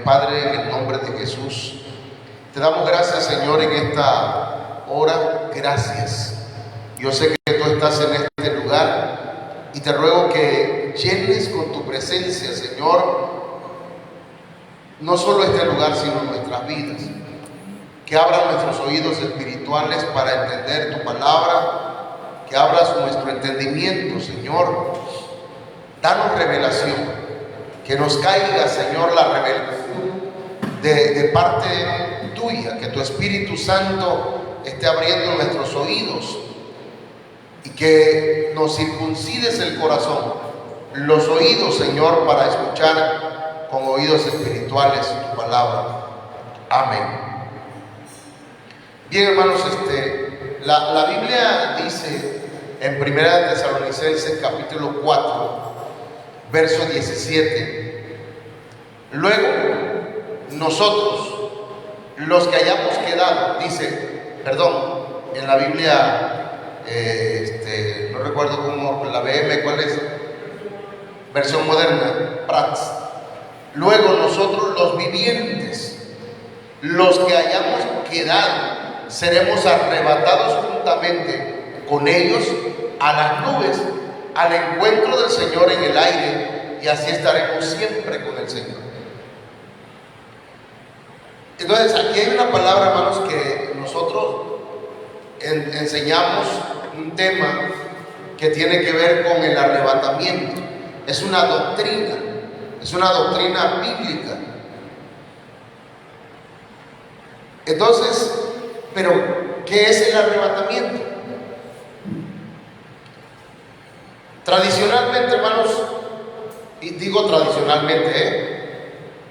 Padre, en el nombre de Jesús, te damos gracias, Señor, en esta hora. Gracias. Yo sé que tú estás en este lugar y te ruego que llenes con tu presencia, Señor, no solo este lugar, sino nuestras vidas. Que abras nuestros oídos espirituales para entender tu palabra, que abras nuestro entendimiento, Señor. Danos revelación. Que nos caiga, Señor, la revelación de parte tuya, que tu Espíritu Santo esté abriendo nuestros oídos y que nos circuncides el corazón, los oídos, Señor, para escuchar con oídos espirituales tu palabra. Amén. Bien, hermanos, la Biblia dice en 1 Tesalonicenses capítulo 4, verso 17: luego nosotros, los que hayamos quedado, dice, en la Biblia, no recuerdo cómo, la BM, ¿cuál es? Versión moderna, Prats. Luego nosotros, los vivientes, los que hayamos quedado, seremos arrebatados juntamente con ellos a las nubes, al encuentro del Señor en el aire, y así estaremos siempre con el Señor. Entonces, aquí hay una palabra, hermanos, que nosotros enseñamos un tema que tiene que ver con el arrebatamiento. Es una doctrina bíblica. Entonces, pero ¿qué es el arrebatamiento? Tradicionalmente, hermanos, y digo tradicionalmente,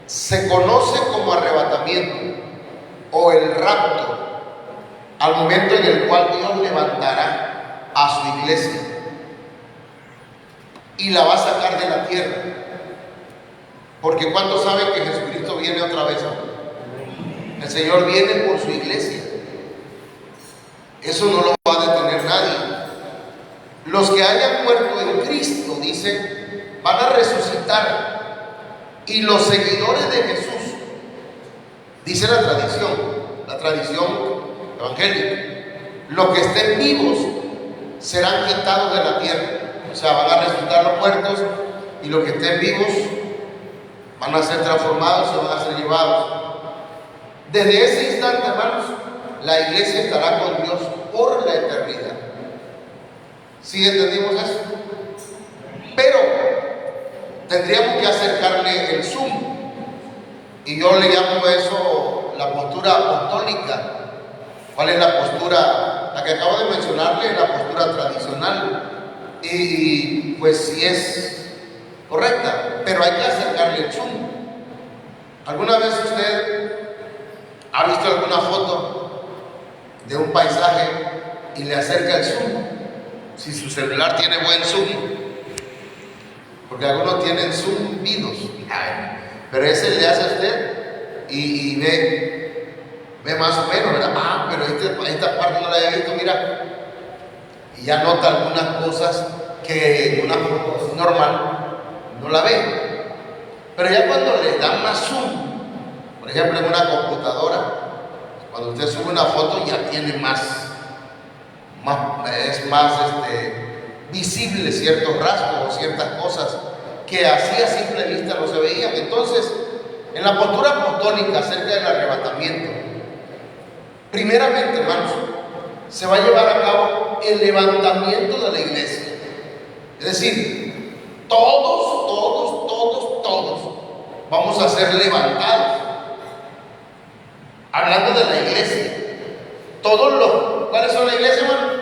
se conoce como arrebatamiento o el rapto al momento en el cual Dios levantará a su iglesia y la va a sacar de la tierra. Porque ¿cuántos saben que Jesucristo viene otra vez? El Señor viene por su iglesia. Eso no lo va a detener nadie. Los que hayan muerto en Cristo, dice, van a resucitar. Y los seguidores de Jesús, dice la tradición evangélica, los que estén vivos serán quitados de la tierra. O sea, van a resucitar los muertos y los que estén vivos van a ser transformados y van a ser llevados. Desde ese instante, hermanos, la iglesia estará con Dios por la eternidad. ¿Sí entendimos eso? Pero tendríamos que acercarle el zoom, y yo le llamo eso la postura apostólica. ¿Cuál es la postura? La que acabo de mencionarle, la postura tradicional, y pues sí es correcta, pero hay que acercarle el zoom. ¿Alguna vez usted ha visto alguna foto de un paisaje y le acerca el zoom? Si su celular tiene buen zoom, porque algunos tienen zoom vinos, pero ese le hace a usted y ve más o menos, ¿verdad? Pero esta parte no la había visto, mira, y ya nota algunas cosas que en una foto normal no la ve. Pero ya cuando le dan más zoom, por ejemplo en una computadora, cuando usted sube una foto ya tiene es más visible ciertos rasgos o ciertas cosas que así a simple vista no se veían. Entonces, en la postura apostólica acerca del arrebatamiento, primeramente, hermanos, se va a llevar a cabo el levantamiento de la iglesia. Es decir, todos vamos a ser levantados. Hablando de la iglesia, ¿cuáles son la iglesia, hermano?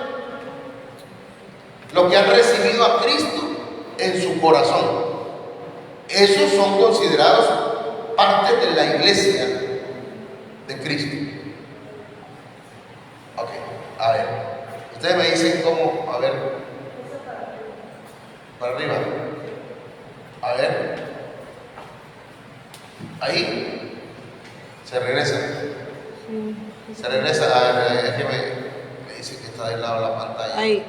Los que han recibido a Cristo en su corazón. Esos son considerados parte de la iglesia de Cristo. Ok, a ver, ustedes me dicen cómo, a ver, para arriba, a ver, ahí, se regresa, a ver, es que me dice que está del lado de la pantalla, ahí,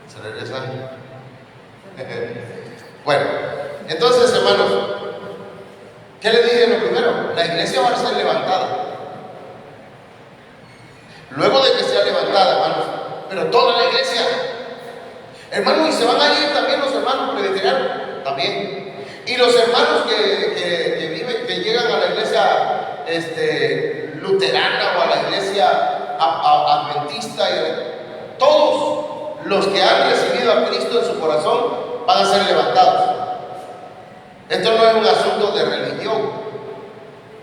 se regresa. Bueno, entonces, hermanos, ¿Qué le dije lo primero? La iglesia va a ser levantada. Luego de que sea levantada, hermanos, pero toda la iglesia, hermanos, y se van a ir también los hermanos presbiterianos, también. Y los hermanos que viven, que llegan a la iglesia luterana o a la iglesia adventista, todos los que han recibido a Cristo en su corazón van a ser levantados. Esto no es un asunto de religión,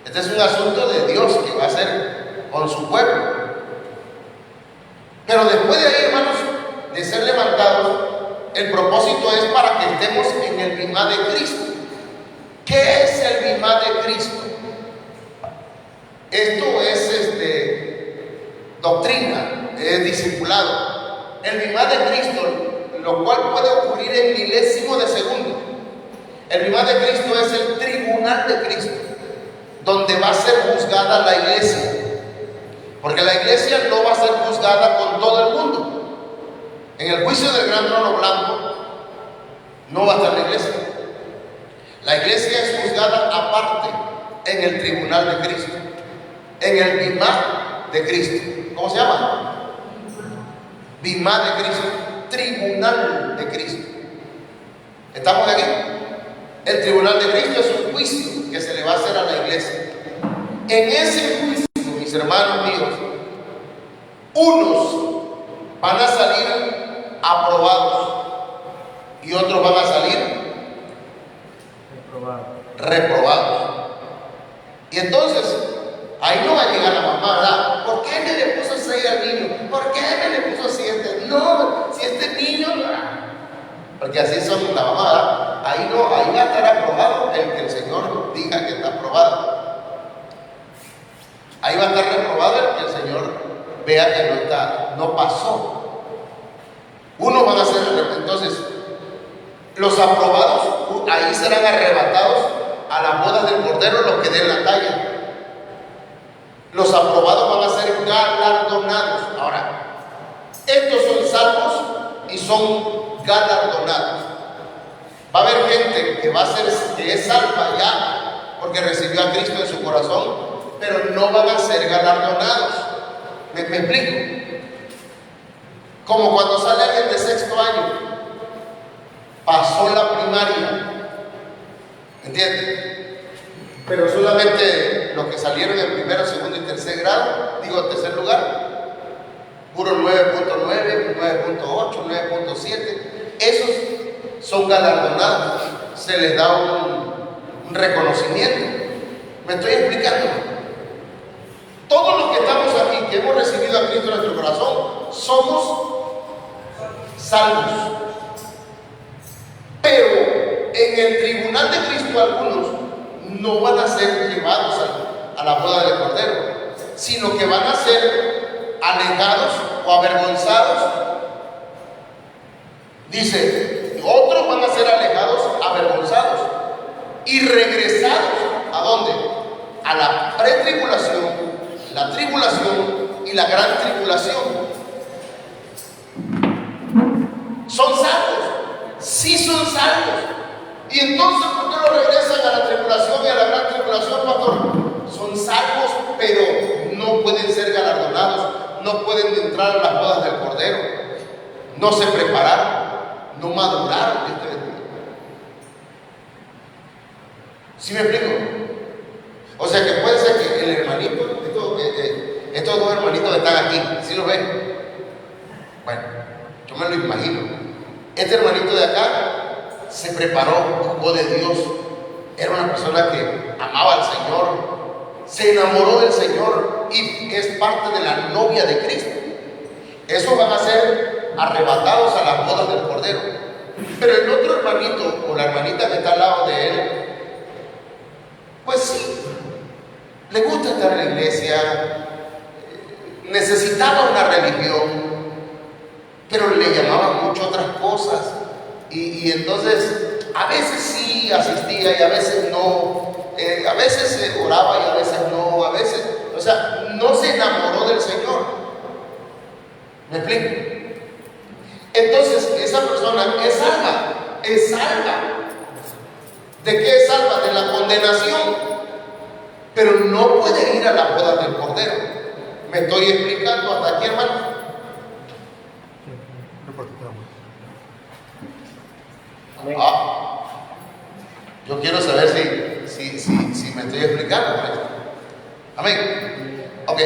este es un asunto de Dios que va a hacer con su pueblo. Pero después de ahí, hermanos, de ser levantados, el propósito es para que estemos en el bimá de Cristo. ¿Qué es el bimá de Cristo? Esto es doctrina, es discipulado. El bimá de Cristo, lo cual puede ocurrir en milésimo de segundo. El bimá de Cristo es el tribunal de Cristo, donde va a ser juzgada la iglesia. Porque la iglesia no va a ser juzgada con todo el mundo. En el juicio del gran trono blanco no va a estar la iglesia. La iglesia es juzgada aparte en el tribunal de Cristo, en el bimá de Cristo. ¿Cómo se llama? Bimá de Cristo, tribunal de Cristo. ¿Estamos aquí? El tribunal de Cristo es un juicio que se le va a hacer a la iglesia. En ese juicio, mis hermanos míos, unos van a salir aprobados y otros van a salir reprobados. Y entonces, ahí no va a llegar la mamá, ¿verdad? ¿Por qué me le puso 6 al niño? ¿Por qué me le puso 7? No, si este niño, porque así son la mamá, ¿verdad? Ahí no, ahí va a estar aprobado el que el Señor diga que está aprobado. Ahí va a estar reprobado el que el Señor vea que no está, no pasó. Unos van a ser, entonces, los aprobados, ahí serán arrebatados a las bodas del Cordero los que den la talla. Los aprobados van a ser galardonados. Ahora, estos son salvos y son galardonados. Va a haber gente que va a ser, que es salva ya, porque recibió a Cristo en su corazón, pero no van a ser galardonados. ¿Me explico? Como cuando sale alguien de 6º año, pasó la primaria, ¿entiendes? Pero solamente los que salieron en primero, segundo y tercer grado, digo tercer lugar, puro 9.9, 9.8, 9.7, esos son galardonados, se les da un reconocimiento. ¿Me estoy explicando? Todos los que estamos aquí, que hemos recibido a Cristo en nuestro corazón, somos salvos. Pero en el tribunal de Cristo algunos no van a ser llevados a la boda del Cordero, sino que van a ser alejados o avergonzados. Dice, otros van a ser alejados, avergonzados y regresados. ¿A dónde? A la pretribulación, la tribulación y la gran tribulación. ¿Son salvos? Sí son salvos. Y entonces, ¿por qué no regresan a la tribulación y a la gran tribulación, pastor? Son salvos, pero no pueden ser galardonados, no pueden entrar a las bodas del Cordero. No se prepararon, no maduraron. ¿Sí me explico? O sea que puede ser que el hermanito, estos dos hermanitos que están aquí, ¿sí lo ven? Bueno, yo me lo imagino. Este hermanito de acá se preparó, buscó de Dios, era una persona que amaba al Señor, se enamoró del Señor y es parte de la novia de Cristo. Esos van a ser arrebatados a las bodas del Cordero. Pero el otro hermanito o la hermanita que está al lado de él, pues sí, le gusta estar en la iglesia, necesitaba una religión, pero le llamaban mucho otras cosas. Y entonces, a veces sí asistía y a veces no, a veces oraba y a veces no, a veces, o sea, no se enamoró del Señor. ¿Me explico? Entonces, esa persona es salva ¿De qué es salva? De la condenación. Pero no puede ir a la boda del Cordero. ¿Me estoy explicando hasta aquí, hermano? Yo quiero saber si me estoy explicando. Amén. Ok.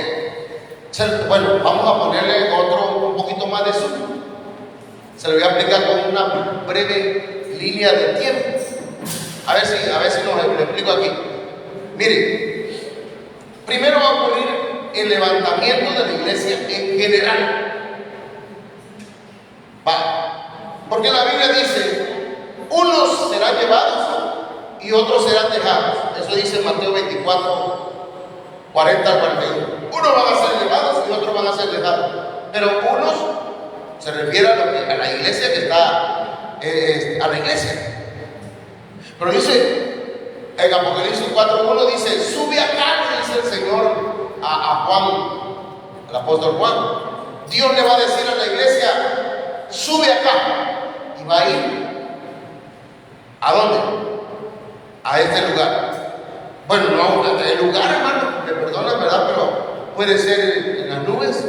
Bueno, vamos a ponerle un poquito más de zoom. Se lo voy a explicar con una breve línea de tiempo. A ver si lo explico aquí. Mire, primero va a ocurrir el levantamiento de la iglesia en general. Porque la Biblia dice, unos serán llevados y otros serán dejados. Eso dice Mateo 24, 40 al 41. Unos van a ser llevados y otros van a ser dejados. Pero unos se refiere a la iglesia que está, a la iglesia. Pero dice, en Apocalipsis 4:1 dice, sube acá, dice el Señor a Juan, al apóstol Juan. Dios le va a decir a la iglesia, sube acá. Y va a ir. ¿A dónde? A este lugar. Bueno, no, el lugar, hermano, me perdonan, ¿verdad? Pero puede ser en las nubes.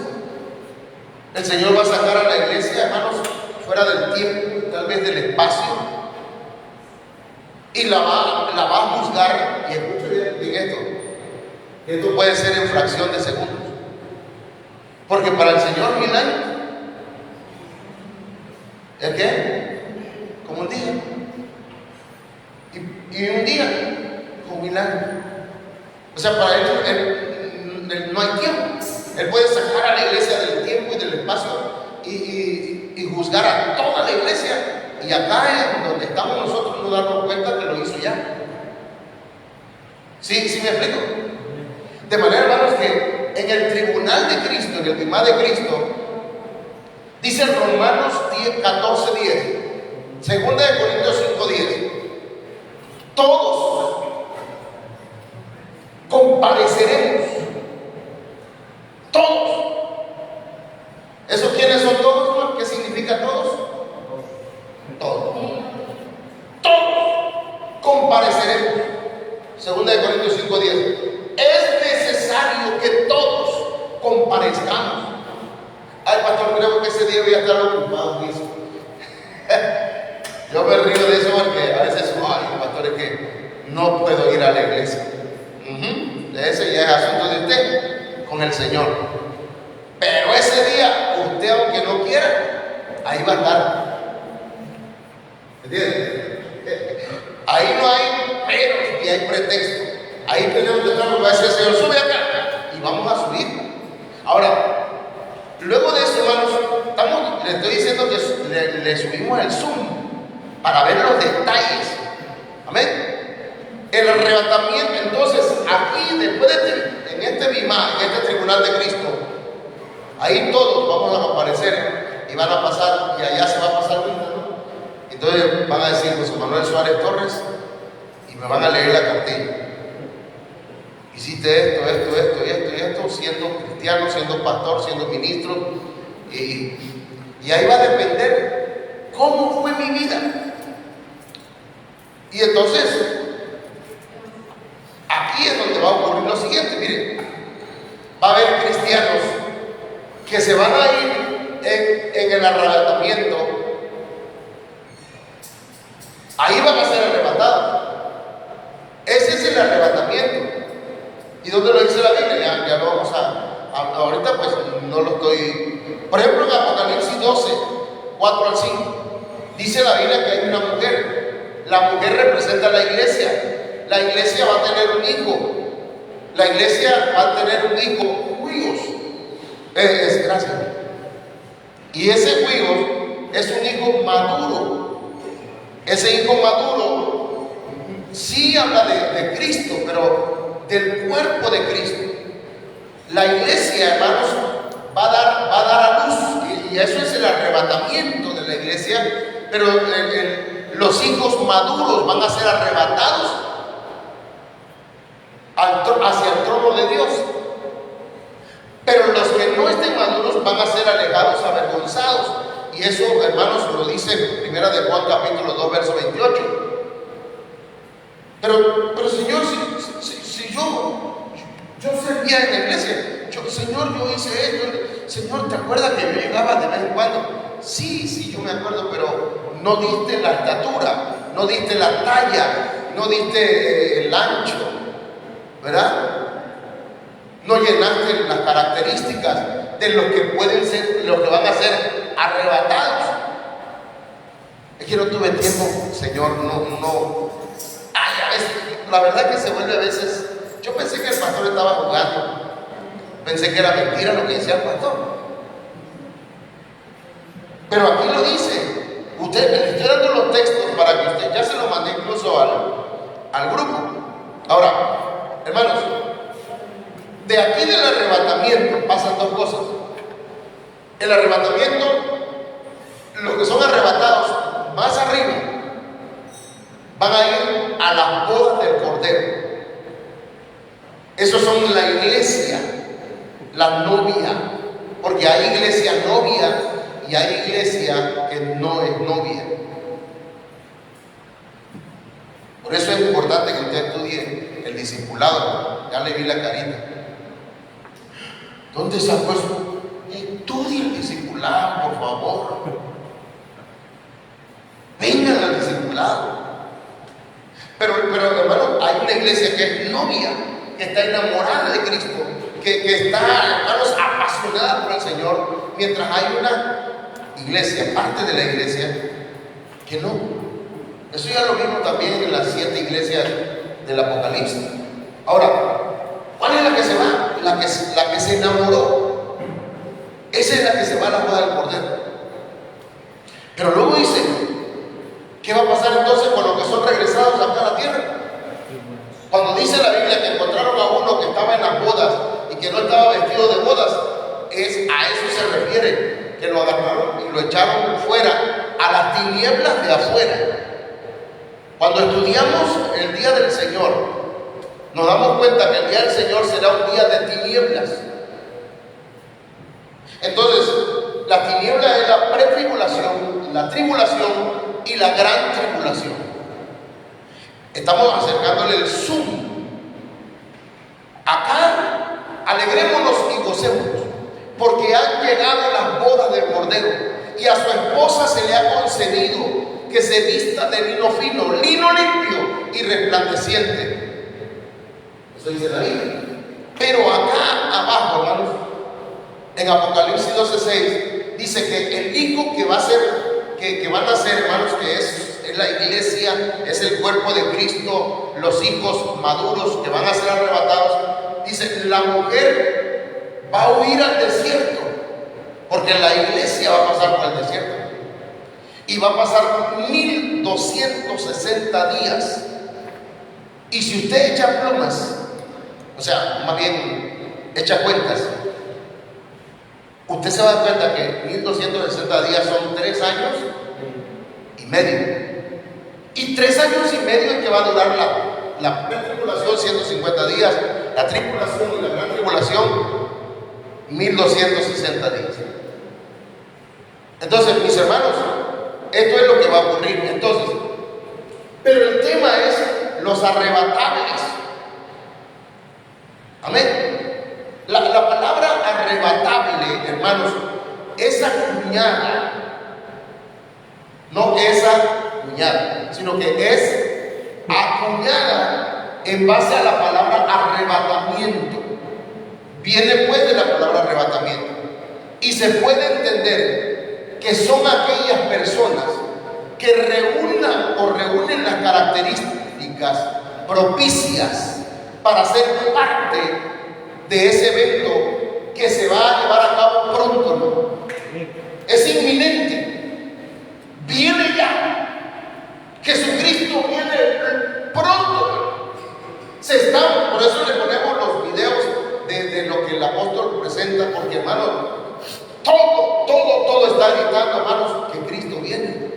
El Señor va a sacar a la iglesia, hermanos, fuera del tiempo, tal vez del espacio. Y la va a juzgar. Y escuchen bien esto puede ser en fracción de segundos. Porque para el Señor 1000 años ¿es qué? Como un día. Y un día como 1000 años. O sea, para él no hay tiempo. Él puede sacar a la iglesia del tiempo y del espacio y juzgar a toda la iglesia. Y acá en donde estamos nosotros nos damos cuenta que lo hizo ya. ¿Sí me explico? De manera, hermanos, que en el tribunal de Cristo, en el tribunal de Cristo, dice en Romanos 14:10, segunda de Corintios 5:10, todos compareceremos. Todos. ¿Esos quiénes son todos, hermano? ¿Qué significa todos? Todos. Todos compareceremos. Segunda de Corintios 5:10. Es necesario que todos comparezcamos. Ay, pastor, creo que ese día voy a estar ocupado en eso. Yo me río de eso porque a veces, ay, pastor, es que no puedo ir a la iglesia. Ese ya es asunto de usted con el Señor. Pero ese día, usted aunque no quiera, ahí va a estar. ¿Entiende? Ahí no hay peros ni hay pretexto. Ahí tenemos que estar, va a decir el Señor, sube acá. Y vamos a subir. Ahora, luego de eso, hermanos, le estoy diciendo que le subimos el zoom para ver los detalles. Amén. El arrebatamiento, entonces, aquí, después en este tribunal de Cristo, ahí todos vamos a aparecer y van a pasar, y allá se va a pasar vida, ¿no? Entonces van a decir, José Manuel Suárez Torres, y me van a leer la cartilla. Hiciste esto, siendo cristiano, siendo pastor, siendo ministro, y ahí va a depender cómo fue mi vida. Y entonces, aquí es donde va a ocurrir lo siguiente, miren, va a haber cristianos que se van a ir en el arrebatamiento. Ahí van a ser arrebatados. Ese es el arrebatamiento. ¿Y dónde lo dice la Biblia? Ya lo vamos ahorita pues no lo estoy. Por ejemplo, en Apocalipsis 12, 4 al 5, dice la Biblia que hay una mujer. La mujer representa a la iglesia. La iglesia va a tener un hijo. La iglesia va a tener un hijo, huigos. Gracias. Y ese huigos es un hijo maduro. Ese hijo maduro sí habla de Cristo, pero del cuerpo de Cristo. La iglesia, hermanos, va a dar a luz, y eso es el arrebatamiento de la iglesia, pero los hijos maduros van a ser arrebatados hacia el trono de Dios. Pero los que no estén maduros van a ser alejados, avergonzados. Y eso, hermanos, lo dice en 1 de Juan capítulo 2, verso 28. Pero Señor, si yo servía en la iglesia, Señor, yo hice esto. Señor, ¿te acuerdas que yo llegaba de vez en cuando? Sí, yo me acuerdo, pero no diste la estatura, no diste la talla, no diste el ancho, ¿verdad? No llenaste las características de los que pueden ser, los que van a ser arrebatados. Es que no tuve tiempo, Señor, no. Ay, a veces, la verdad que se vuelve a veces. Yo pensé que el pastor estaba jugando. Pensé que era mentira lo que decía el pastor. Pero aquí lo dice. Usted, le estoy dando los textos para que usted, ya se los mandé incluso al grupo. Ahora, hermanos, de aquí del arrebatamiento pasan dos cosas. El arrebatamiento, los que son arrebatados más arriba, van a ir a las bodas del Cordero. Esos son la iglesia, la novia, porque hay iglesia novia y hay iglesia que no es novia. Por eso es importante que usted estudie el discipulado. Ya le vi la carita. ¿Dónde se ha puesto? Estudie el discipulado, por favor. Vengan al discipulado. Pero hermano, hay una iglesia que es novia, que está enamorada de Cristo, que está, hermanos, apasionada por el Señor, mientras hay una iglesia, parte de la iglesia, que no. Eso ya lo vimos también en las 7 iglesias del Apocalipsis. Ahora, ¿cuál es la que se va? La que se enamoró. Esa es la que se va a la boda del Cordero. Pero luego dice, ¿qué va a pasar entonces con los que son regresados acá a la tierra? Cuando dice la Biblia que encontraron a uno que estaba en las bodas y que no estaba vestido de bodas, a eso se refiere, que lo agarraron y lo echaron fuera, a las tinieblas de afuera. Cuando estudiamos el día del Señor, nos damos cuenta que el día del Señor será un día de tinieblas. Entonces, la tiniebla es la pretribulación, la tribulación y la gran tribulación. Estamos acercándole el zoom. Acá, alegrémonos y gocémonos, porque han llegado las bodas del Cordero, y a su esposa se le ha concedido que se vista de lino fino, lino limpio y resplandeciente. Eso dice la Biblia. Pero acá abajo, hermanos, en Apocalipsis 12:6, dice que el hijo que va a ser, que van a ser, hermanos, que es la iglesia, es el cuerpo de Cristo, los hijos maduros que van a ser arrebatados. Dice, la mujer va a huir al desierto, porque la iglesia va a pasar por el desierto. Y va a pasar 1260 días. Y si usted echa plumas, o sea, más bien echa cuentas, usted se va a dar cuenta que 1260 días son 3 años y medio. Y 3 años y medio es que va a durar la tribulación, 150 días, la tribulación y la gran tribulación, 1260 días. Entonces, mis hermanos, esto es lo que va a ocurrir. Entonces, pero el tema es los arrebatables. Amén. La palabra arrebatable, hermanos, es acuñada, no esa cuñada, sino que es acuñada en base a la palabra arrebatamiento. Viene pues de la palabra arrebatamiento. Y se puede entender que son aquellas personas que reúnen las características propicias para ser parte de ese evento que se va a llevar a cabo pronto, ¿no? Es inminente, viene ya. Jesucristo viene pronto. Por eso le ponemos los videos de lo que el apóstol presenta, porque, hermano, todo está gritando, hermanos, que Cristo viene.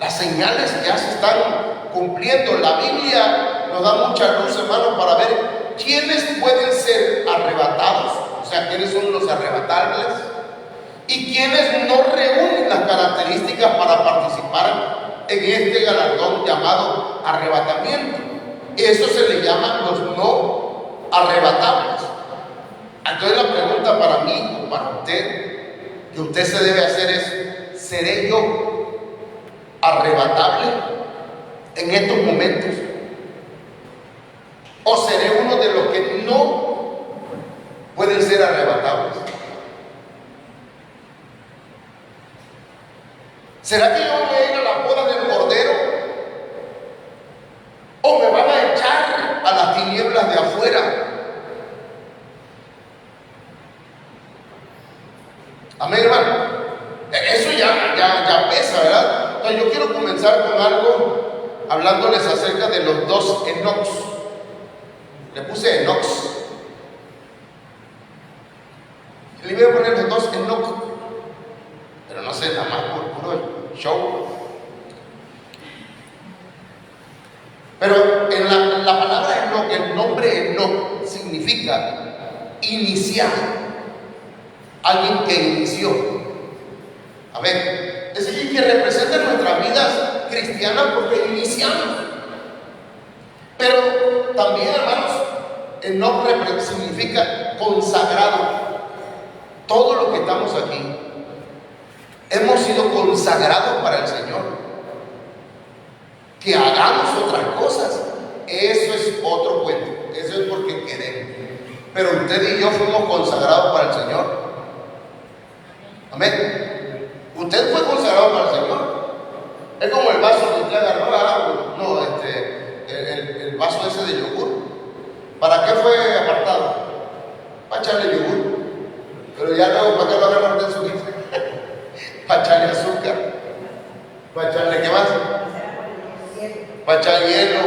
Las señales ya se están cumpliendo. La Biblia nos da mucha luz, hermanos, para ver quiénes pueden ser arrebatados, o sea, quiénes son los arrebatables, y quiénes no reúnen las características para participar en este galardón llamado arrebatamiento. Eso se le llaman los no arrebatables. Entonces la pregunta para mí o para usted, que usted se debe hacer es: ¿seré yo arrebatable en estos momentos? ¿O seré uno de los que no pueden ser arrebatables? ¿Será que yo voy a ir a la boda del Cordero? ¿O me van a echar a las tinieblas de afuera? Amén, hermano. Eso ya pesa, ¿verdad? Entonces yo quiero comenzar con algo, hablándoles acerca de los dos Enocs. Le puse Enocs. Le voy a poner los dos Enoc, pero no sé, nada más por puro show. Pero en la palabra Enoc, el nombre Enoc significa iniciar. Alguien que inició. A ver, es decir, que representa nuestras vidas cristianas porque iniciamos. Pero también, hermanos, Enoc significa consagrado. Todo lo que estamos aquí hemos sido consagrados para el Señor. Que hagamos otras cosas, eso es otro cuento. Eso es porque queremos. Pero usted y yo fuimos consagrados para el Señor. Amén. Usted fue consagrado para el Señor. Es como el vaso que usted agarró, el vaso ese de yogur. ¿Para qué fue apartado? Para echarle yogur. Pero ya luego, ¿para qué lo agarran de su hija? Para echarle azúcar. Para echarle, ¿qué más? Para echar hielo,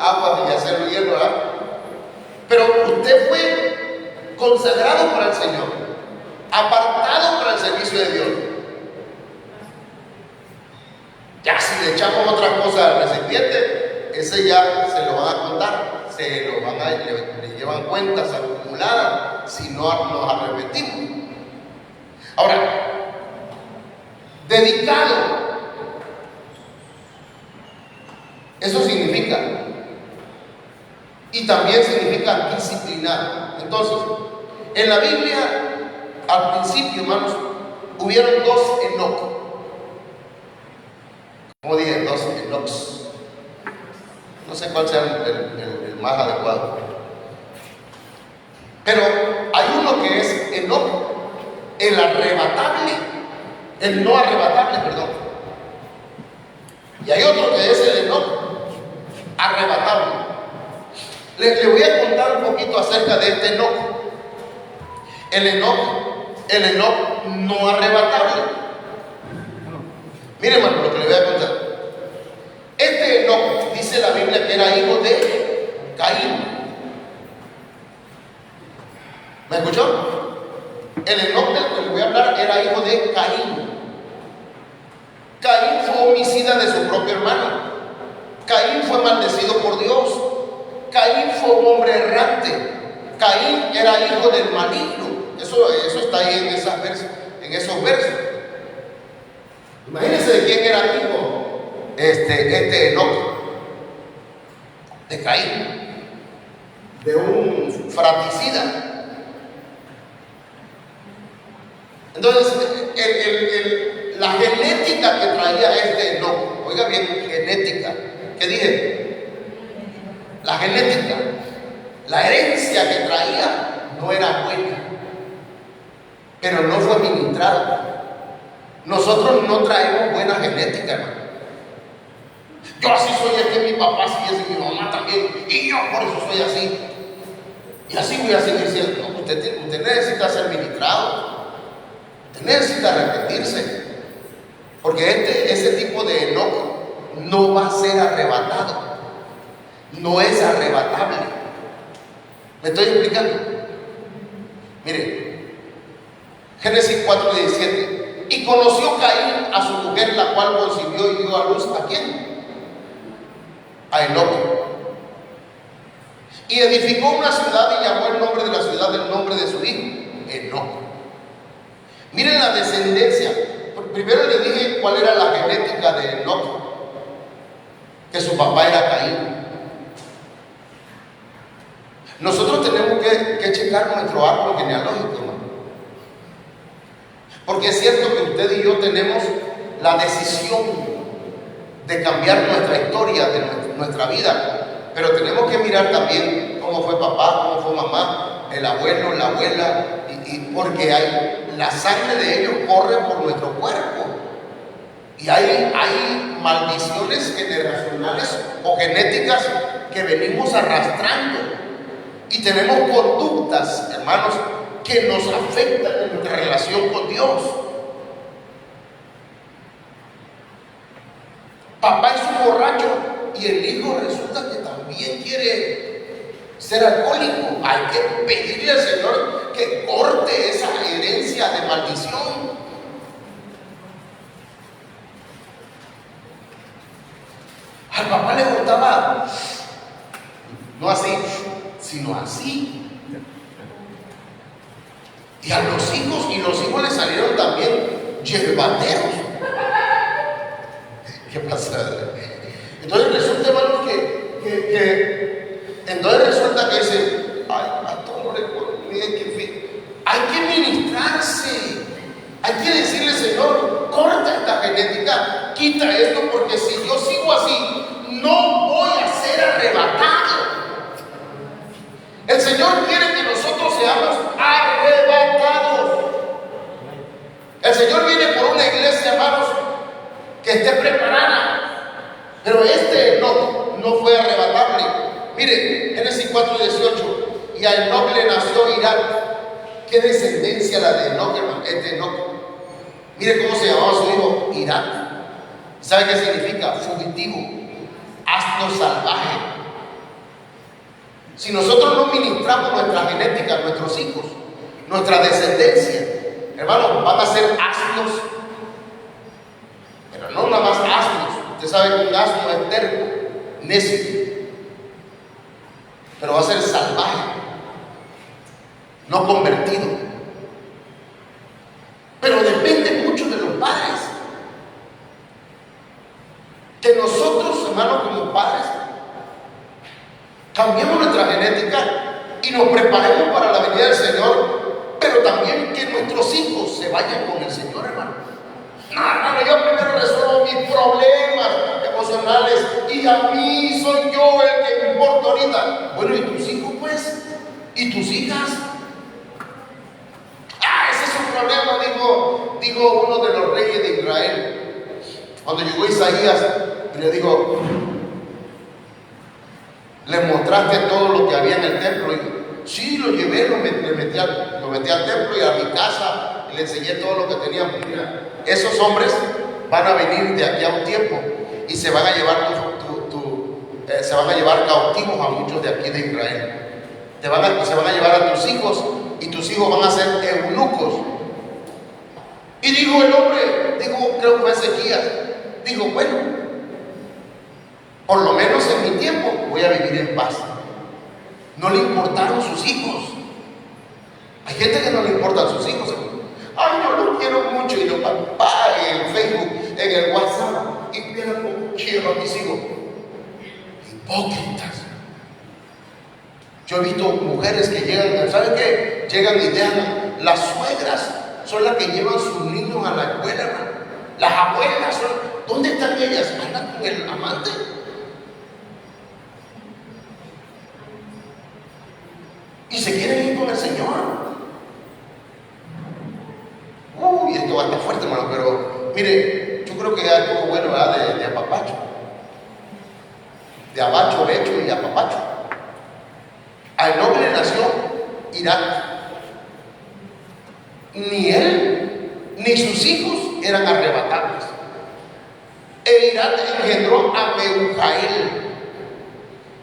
agua y hacerlo hielo, ¿verdad? Pero usted fue consagrado para el Señor, apartado para el servicio de Dios. Ya si le echamos otras cosas al recipiente, ese ya se lo van a contar, le llevan cuentas acumuladas si no nos arrepentimos. Ahora, dedicado, eso significa, y también significa disciplinar. Entonces, en la Biblia, al principio, hermanos, hubieron dos Enoc. ¿Cómo dije? Dos Enocs. No sé cuál sea el más adecuado. Pero hay uno que es Enoc, el arrebatable, el no arrebatable, perdón. Y hay otro que es el Enoc arrebatable. Le voy a contar un poquito acerca de este Enoc. El Enoc no arrebatable. Mire, hermano, lo que le voy a contar. Este Enoc, dice la Biblia, que era hijo de Caín. ¿Me escuchó? El Enoc del que le voy a hablar era hijo de Caín. Caín fue homicida de su propio hermano. Caín fue maldecido por Dios. Caín fue un hombre errante. Caín era hijo del maligno. Eso está ahí en esos versos. Imagínense de quién era hijo este Enoc, de Caín, de un fratricida. Entonces, la genética que traía este Enoc, oiga bien, genética, ¿qué dije? La genética, la herencia que traía no era buena, pero no fue ministrado. Nosotros no traemos buena genética, hermano. Yo así soy, es que mi papá sí es y mi mamá también, y yo por eso soy así. Y así voy a seguir siendo. No, usted necesita ser ministrado. Usted necesita arrepentirse. Porque ese tipo de Enoc no va a ser arrebatado. No es arrebatable. ¿Me estoy explicando? Mire, Génesis 4:17. Y conoció Caín a su mujer, la cual concibió y dio a luz ¿a quién? A Enoc. Y edificó una ciudad y llamó el nombre de la ciudad del nombre de su hijo, Enoc. Miren la descendencia. Primero le dije cuál era la genética de Enoc, que su papá era Caín. Nosotros tenemos que checar nuestro árbol genealógico, hermano. Porque es cierto que usted y yo tenemos la decisión de cambiar nuestra historia, de nuestra vida. Pero tenemos que mirar también cómo fue papá, cómo fue mamá, el abuelo, la abuela, porque la sangre de ellos corre por nuestro cuerpo. Y hay maldiciones generacionales o genéticas que venimos arrastrando. Y tenemos conductas, hermanos, que nos afectan en nuestra relación con Dios. Papá es un borracho y el hijo resulta que también quiere ser alcohólico. Hay que pedirle al Señor que corte esa herencia de maldición. Al papá le gustaba, no así, sino así. Y a los hijos le salieron también yerbateros. ¿Qué pasa? Entonces resulta, hermanos, entonces resulta que dice, ay, pastor, hay que ministrarse. Hay que decirle, Señor, corta esta genética, quita esto, porque si yo sigo así, no voy a ser arrebatado. El Señor quiere que nosotros seamos arrebatados. El Señor viene por una iglesia, hermanos, que esté preparada. Pero no fue arrebatable. Mire, Génesis 4:18. Y a Enoc le nació Irad. ¿Qué descendencia la de Enoc, hermano? Mire cómo se llamaba su hijo, Irad. ¿Sabe qué significa? Fugitivo, asno salvaje. Si nosotros no ministramos nuestra genética, nuestros hijos, nuestra descendencia, hermanos, van a ser asnos. Pero no nada más asnos. Usted sabe que un asno es terco, necio. Pero va a ser salvaje, no convertido. Pero depende mucho de los padres. Que nosotros, hermanos, como padres, cambiemos nuestra genética y nos preparemos para la venida del Señor, pero también que nuestros hijos se vayan con el Señor, hermano. No, hermano, yo primero resuelvo mis problemas emocionales y a mí soy yo el que me importa ahorita. Bueno, ¿y tus hijos, pues? ¿Y tus hijas? Ese es un problema, dijo uno de los reyes de Israel. Cuando llegó Isaías y le dijo, le mostraste todo lo que había en el templo. Y sí, lo llevé, lo metí al templo y a mi casa y le enseñé todo lo que tenía. Mira, esos hombres van a venir de aquí a un tiempo y se van a llevar se van a llevar cautivos a muchos de aquí de Israel. Se van a llevar a tus hijos y tus hijos van a ser eunucos. Y dijo el hombre, creo que fue Ezequías, dijo, bueno, por lo menos en mi tiempo voy a vivir en paz. No le importaron sus hijos. Hay gente que no le importan sus hijos. Ay, yo los quiero mucho. Y los papás en Facebook, en el WhatsApp, y mira cómo quiero a mis hijos. Hipócritas. Yo he visto mujeres que llegan, ¿saben qué? Llegan y dejan. Las suegras son las que llevan sus niños a la escuela, hermano. Las abuelas son. ¿Dónde están ellas? ¿Andan con el amante? Y se quieren ir con el Señor. Uy, esto va a estar fuerte, hermano, pero mire, yo creo que hay algo bueno, ¿verdad? De apapacho. De abacho, becho y apapacho. Al Enoc le nació Irad. Ni él ni sus hijos eran arrebatables. E Irad engendró a Mehujael.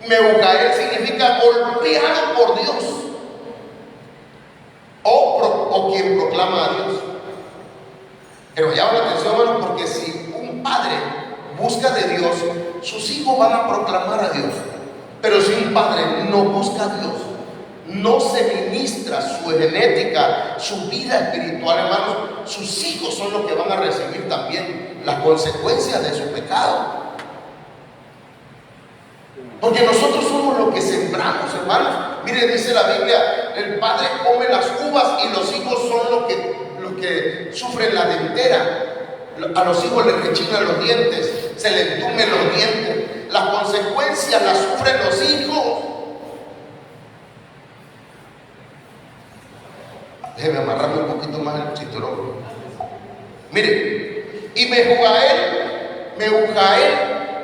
Mehujael significa golpeado por Dios, o quien proclama a Dios. Pero llama la atención, hermano, porque si un padre busca de Dios, sus hijos van a proclamar a Dios. Pero si un padre no busca a Dios, no se ministra su genética, su vida espiritual, hermanos, sus hijos son los que van a recibir también las consecuencias de su pecado. Porque nosotros somos los que sembramos, hermanos. Mire, dice la Biblia, el padre come las uvas y los hijos son los que sufren la dentera. A los hijos les rechinan los dientes, se les entumen los dientes. Las consecuencias las sufren los hijos. Déjeme amarrarme un poquito más el cinturón. Mire, y Mehujael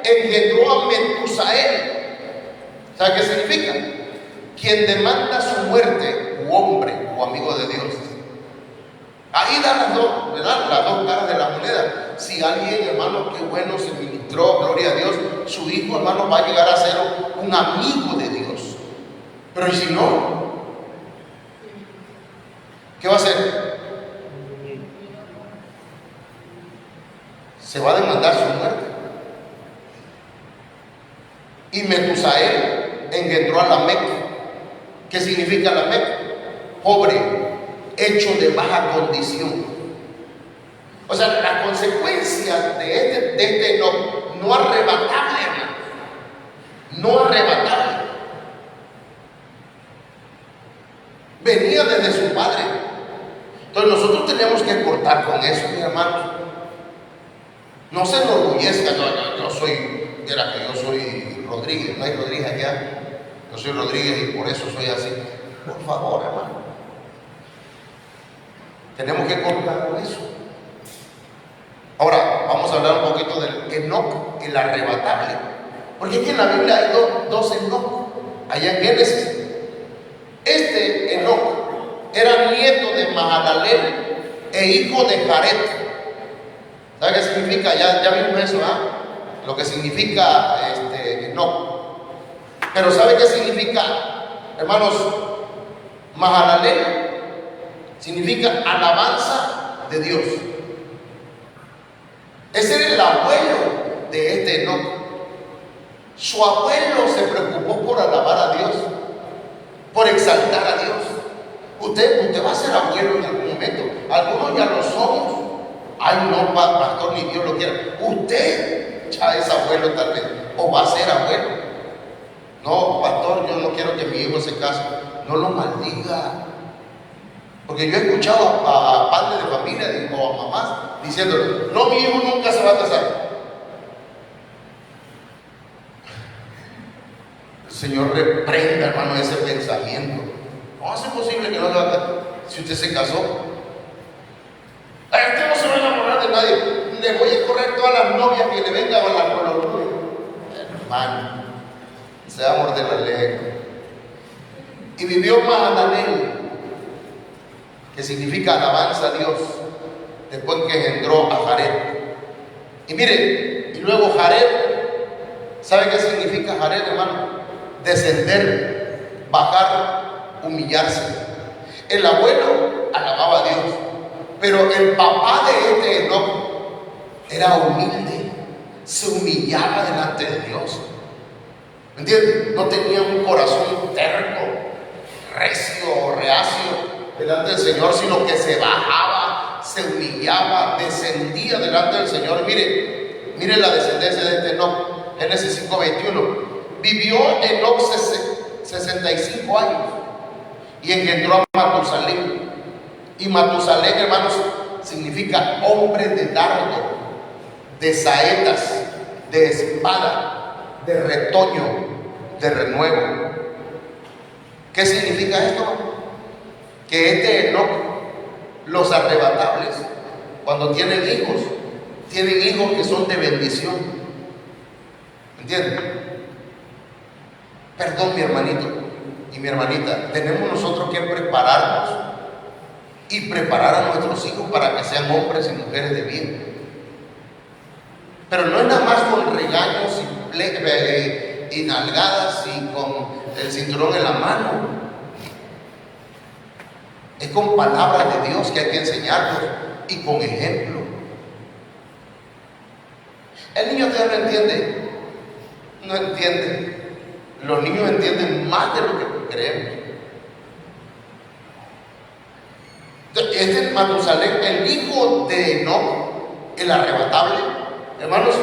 engendró a Metusael. ¿Sabe qué significa? Quien demanda su muerte, u hombre, o amigo de Dios. Ahí dan las dos, ¿verdad? Las dos caras de la moneda. Si alguien, hermano, qué bueno se ministró, gloria a Dios, su hijo, hermano, va a llegar a ser un amigo de Dios. Pero ¿y si no? ¿Qué va a hacer? Se va a demandar su muerte. Y Metusael engendró a Lamec. ¿Qué significa Lamec? Pobre, hecho de baja condición. O sea, las consecuencias de este no arrebatable, hermano. No arrebatable. Venía desde su padre. Entonces nosotros tenemos que cortar con eso, mis hermanos. No se enorgullezcan, yo soy, era que yo soy Rodríguez, no hay Rodríguez allá. Yo soy Rodríguez y por eso soy así. Por favor, hermano. Tenemos que cortar con eso. Ahora, vamos a hablar un poquito del Enoc, el arrebatable. Porque aquí en la Biblia hay dos Enoc, allá en Génesis. Este Enoc era nieto de Mahalalel e hijo de Jared. ¿Sabe qué significa? Ya vimos eso, ¿ah? Lo que significa Enoc. Pero ¿sabe qué significa, hermanos? Mahalalel significa alabanza de Dios. Ese era el abuelo de este Enoc. Su abuelo se preocupó por alabar a Dios, por exaltar a Dios. Usted va a ser abuelo en algún momento. Algunos ya lo somos. Ay, no, pastor, ni Dios lo quiera. Usted ya es abuelo tal vez, o va a ser abuelo. No, pastor, yo no quiero que mi hijo se case. No lo maldiga. Porque yo he escuchado a padres de familia o a mamás diciéndole: no, mi hijo nunca se va a casar. El Señor reprenda, hermano, ese pensamiento. ¿Cómo es posible que no se va a casar si usted se casó? Usted no se va a enamorar de nadie. Le voy a correr todas las novias que le vengan con los novios. Hermano, se va a morder la lengua. Y vivió Mahalalel, que significa alabanza a Dios, después que engendró a Jared. Y mire, y luego Jared, ¿sabe qué significa Jared, hermano? Descender, bajar, humillarse. El abuelo alababa a Dios, pero el papá de este Enoc era humilde, se humillaba delante de Dios. ¿Me entiendes? No tenía un corazón terco, recio o reacio delante del Señor, sino que se bajaba, se humillaba, descendía delante del Señor. Mire la descendencia de este Enoc. Génesis 5:21. Vivió Enoc 65 años y engendró a Matusalén. Y Matusalén, hermanos, significa hombre de dardo, de saetas, de espada, de retoño, de renuevo. ¿Qué significa esto? Que este Enoc, los arrebatables, cuando tienen hijos que son de bendición. ¿Entienden? Perdón, mi hermanito y mi hermanita, tenemos nosotros que prepararnos y preparar a nuestros hijos para que sean hombres y mujeres de bien. Pero no es nada más con regaños y nalgadas y con el cinturón en la mano. Es con palabras de Dios que hay que enseñarlos y con ejemplo. El niño todavía no entiende. No entiende. Los niños entienden más de lo que creemos. Este es Matusalén, el hijo de Enoc, el arrebatable. Hermanos,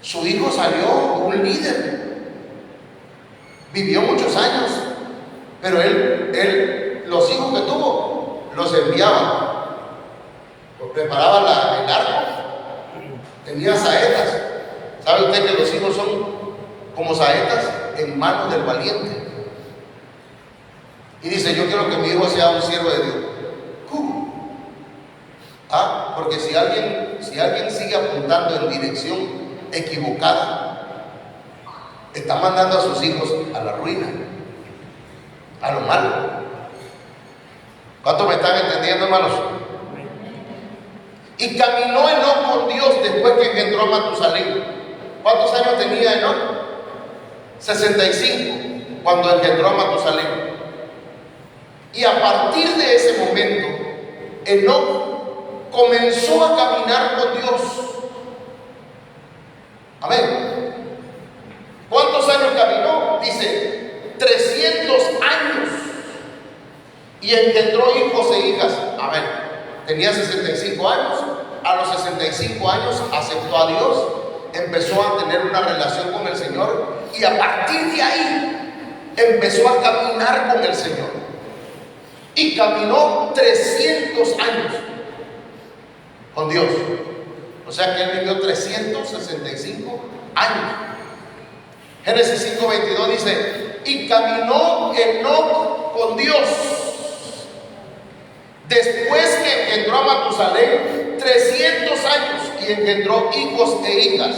su hijo salió un líder. Vivió muchos años. Pero él los hijos que tuvo, los enviaba. Preparaba el arco, tenía saetas. ¿Sabe usted que los hijos son como saetas en manos del valiente? Y dice, yo quiero que mi hijo sea un siervo de Dios. Porque si alguien sigue apuntando en dirección equivocada, está mandando a sus hijos a la ruina, a lo malo. ¿Cuántos me están entendiendo, hermanos? Y caminó Enoc con Dios después que engendró a Matusalén. ¿Cuántos años tenía Enoc? 65 cuando engendró a Matusalén. Y a partir de ese momento, Enoc comenzó a caminar con Dios. Amén. ¿Cuántos años caminó? Dice 300 años. Y engendró hijos e hijas. Amén. Tenía 65 años. A los 65 años aceptó a Dios. Empezó a tener una relación con el Señor. Y a partir de ahí empezó a caminar con el Señor. Y caminó 300 años con Dios. O sea que él vivió 365 años. Génesis 5:22 dice, y caminó Enoc con Dios después que engendró a Matusalén 300 años y engendró hijos e hijas.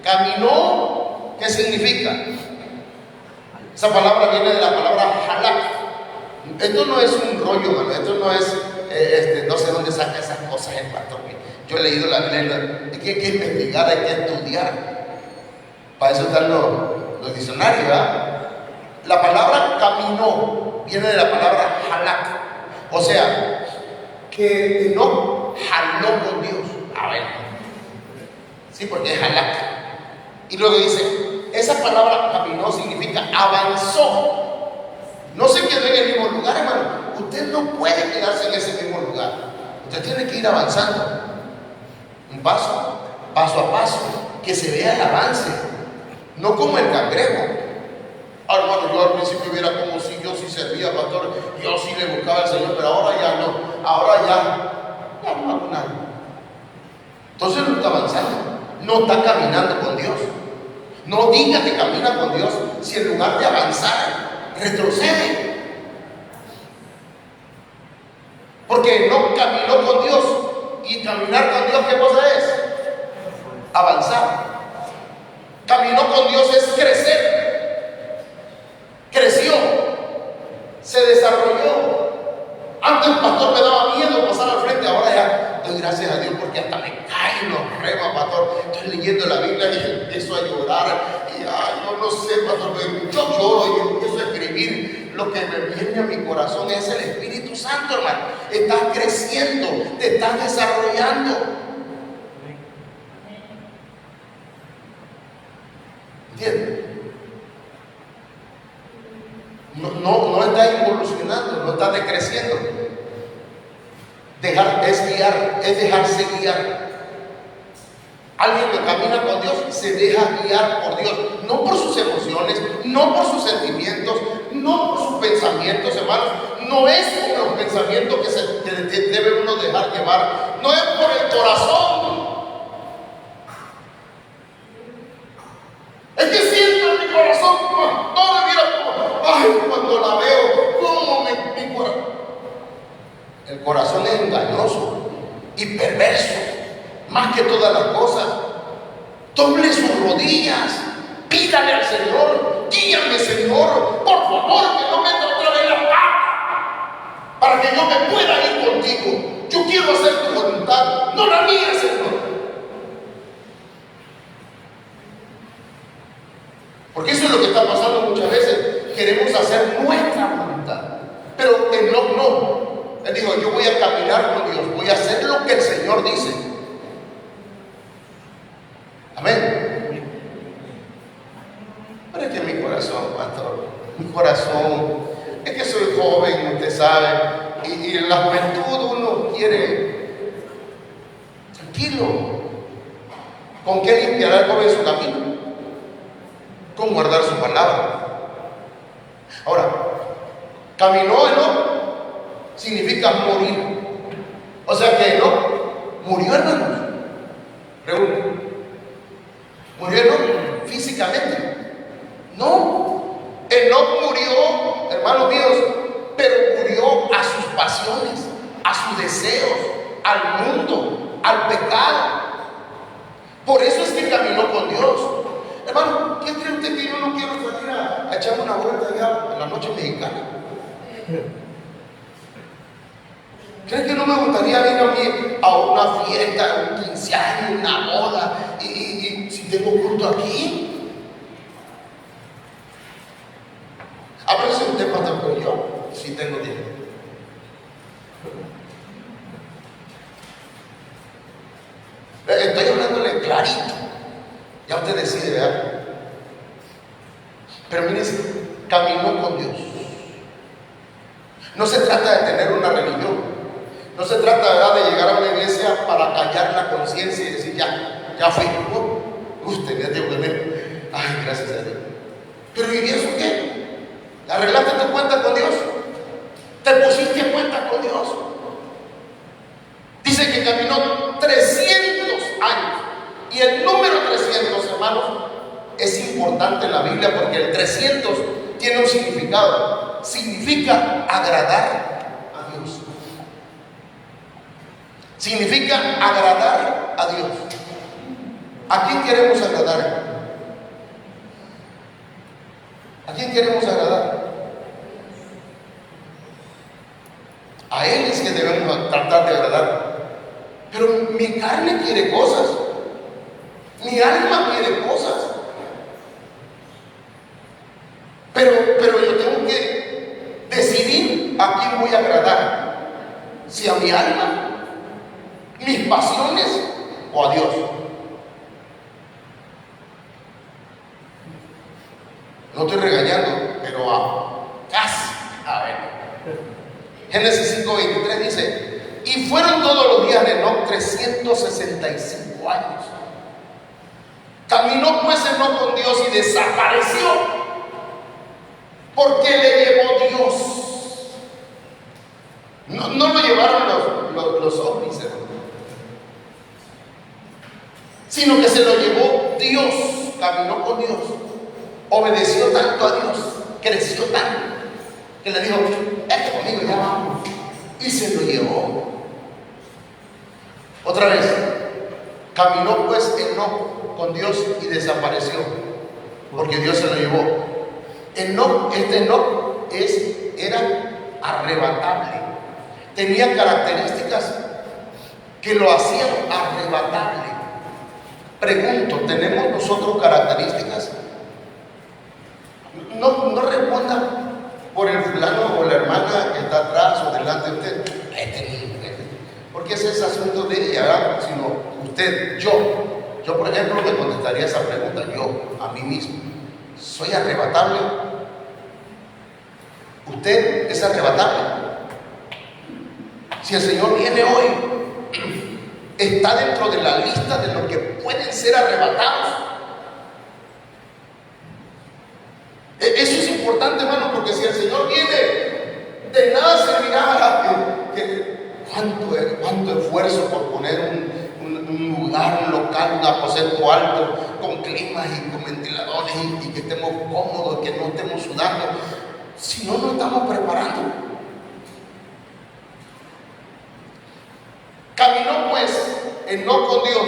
Caminó, ¿qué significa? Esa palabra viene de la palabra halak. Esto no es un rollo, mano. Esto no es no sé dónde saca esas cosas el pastor. Yo he leído la Biblia. Es que hay que investigar, hay que estudiar. Para eso están los diccionarios, ¿verdad? La palabra caminó viene de la palabra halak. O sea, que no jaló con Dios. A ver. Sí, porque es halak. Y luego dice, esa palabra caminó significa avanzó. No se quedó en el mismo lugar, hermano. Usted no puede quedarse en ese mismo lugar. Usted tiene que ir avanzando. Un paso a paso, que se vea el avance. No como el cangrejo. Hermano, yo al principio era como si yo sí servía, pastor. Yo sí le buscaba al Señor, pero ahora ya no. Ahora ya no hago nada. Entonces no está avanzando. No está caminando con Dios. No diga que camina con Dios si en lugar de avanzar retrocede. Porque no caminó con Dios. Y caminar con Dios, ¿qué cosa es? Avanzar. Caminó con Dios es crecer. Creció. Se desarrolló. Antes el pastor me daba miedo pasar al frente. Ahora ya doy gracias a Dios porque hasta me caen los remas, pastor. Estoy leyendo la Biblia y empiezo a llorar. Y yo no sé, pastor, yo lloro y empiezo a escribir. Lo que me viene a mi corazón es el Espíritu Santo, hermano. Estás creciendo, te estás desarrollando. ¿Entiendes? No estás evolucionando, no estás decreciendo. Es guiar, es dejarse guiar. Alguien que camina con Dios se deja guiar por Dios, no por sus emociones, no por sus sentimientos, no por sus pensamientos, hermanos. No es por los pensamientos que debe uno dejar llevar, no es por el corazón. Es que siento en mi corazón, todo mira como, ay, cuando la veo, como mi corazón. El corazón es engañoso y perverso, más que todas las cosas. Doble sus rodillas, pídale al Señor, guíame, Señor, por favor, que no meta otra vez la pata, para que yo me pueda ir contigo. Yo quiero hacer tu voluntad, no la mía, Señor. Porque eso es lo que está pasando muchas veces. Queremos hacer nuestra voluntad, pero que no. Él dijo, yo voy a caminar con Dios, voy a hacer lo que el Señor dice. Amén. Pero es que mi corazón, pastor, mi corazón, es que soy joven, usted sabe, y en la juventud uno quiere, tranquilo. ¿Con qué limpiará el joven su camino? Con guardar su palabra. Ahora, Caminó Enoc significa morir. O sea que Enoc murió, hermanos. Pregunta. ¿Murió Enoc físicamente? No. Enoc murió, hermanos míos, pero murió a sus pasiones, a sus deseos, al mundo, al pecado. Por eso es que caminó con Dios. Hermano, ¿qué cree usted que yo no quiero salir a echarme una vuelta allá en la noche mexicana? ¿Cree que no me gustaría ir a mí a una fiesta, un 15 años, una boda, y si tengo culto aquí? A ver si usted pasa, pero yo sí tengo tiempo. Estoy hablándole clarito. Ya usted decide, ¿verdad? Pero mire, caminó con Dios. No se trata de tener una religión. No se trata, ¿verdad?, de llegar a una iglesia para callar la conciencia y decir, ya fui. Usted ya tengo que. Ay, gracias a Dios. Pero ¿y eso qué? ¿Arreglaste tu cuenta con Dios? ¿Te pusiste en cuenta con Dios? Dice que caminó 300 años. Y el número 300, hermanos, es importante en la Biblia porque el 300 tiene un significado. Significa agradar a Dios. Significa agradar a Dios. ¿A quién queremos agradar? ¿A quién queremos agradar? A Él es que debemos tratar de agradar. Pero mi carne quiere cosas, mi alma quiere cosas. Pero yo tengo que decidir a quién voy a agradar. Si a mi alma, mis pasiones o a Dios. No estoy regañando, pero casi. A ver. Génesis 5:23 dice: y fueron todos los días de Enoc 365 años. Caminó pues Enoc con Dios y desapareció, porque le llevó Dios. No lo llevaron los ovnis, sino que se lo llevó Dios. Caminó con Dios, obedeció tanto a Dios, creció tanto, que le dijo: este conmigo, ya vamos. Y se lo llevó. Otra vez, caminó pues Enoc con Dios y desapareció, porque Dios se lo llevó. Enoc era arrebatable. Tenía características que lo hacían arrebatable. Pregunto, ¿tenemos nosotros características? No responda por el fulano o la hermana que está atrás o delante de usted. Porque ese es asunto de ella, ¿verdad? Sino usted, yo por ejemplo le contestaría esa pregunta, yo a mí mismo. ¿Soy arrebatable? ¿Usted es arrebatable? Si el Señor viene hoy, está dentro de la lista de los que pueden ser arrebatados. Eso es importante, hermano, porque si el Señor viene, de nada servirá cuánto esfuerzo por poner un lugar, un local, un aposento alto, con climas y con ventiladores, y que estemos cómodos, que no estemos sudando, si no nos estamos preparando. Caminó pues Enoc con Dios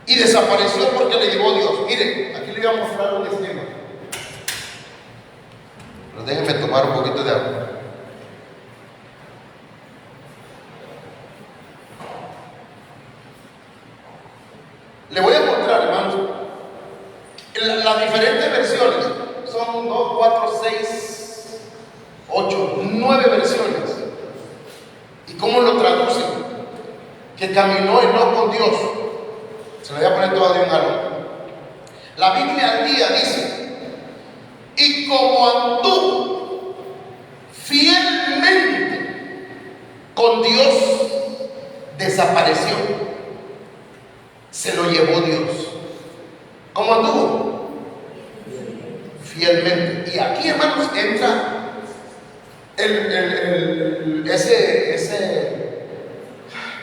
y desapareció porque le llevó Dios. Mire, aquí le voy a mostrar un esquema. Pero déjenme tomar un poquito de agua. Le voy a mostrar, hermanos, las diferentes versiones. Son 2, 4, 6, 8, 9 versiones. ¿Y cómo lo traducen? Que caminó Enoc con Dios. Se lo voy a poner todo de un jalón. La Biblia al día dice: y como anduvo fielmente con Dios, desapareció. Se lo llevó Dios. ¿Cómo anduvo? Fielmente. Y aquí, hermanos, entra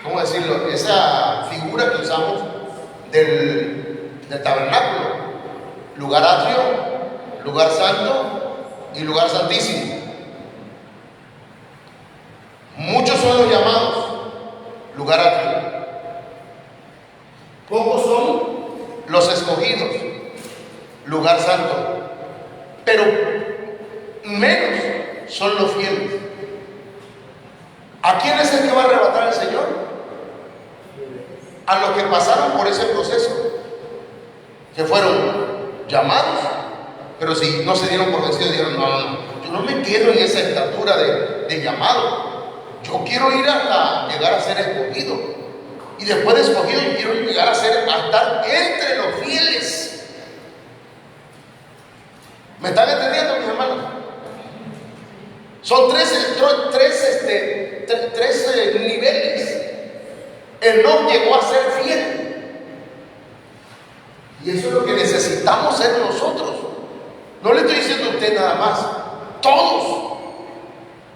¿cómo decirlo? Esa figura que usamos del tabernáculo, lugar atrio, lugar santo y lugar santísimo. Muchos son los llamados lugar atrio, pocos son los escogidos, lugar santo, pero menos son los fieles. ¿A quién es el que va a arrebatar el Señor? A los que pasaron por ese proceso, que fueron llamados, pero si no se dieron por vencidos, dijeron: no, yo no me quedo en esa estatura de llamado, yo quiero ir hasta llegar a ser escogido, y después de escogido yo quiero llegar a estar entre los fieles. ¿Me están entendiendo, mis hermanos? Son tres niveles. Enoc llegó a ser fiel, y eso es lo que necesitamos ser nosotros. No le estoy diciendo a usted nada más, todos.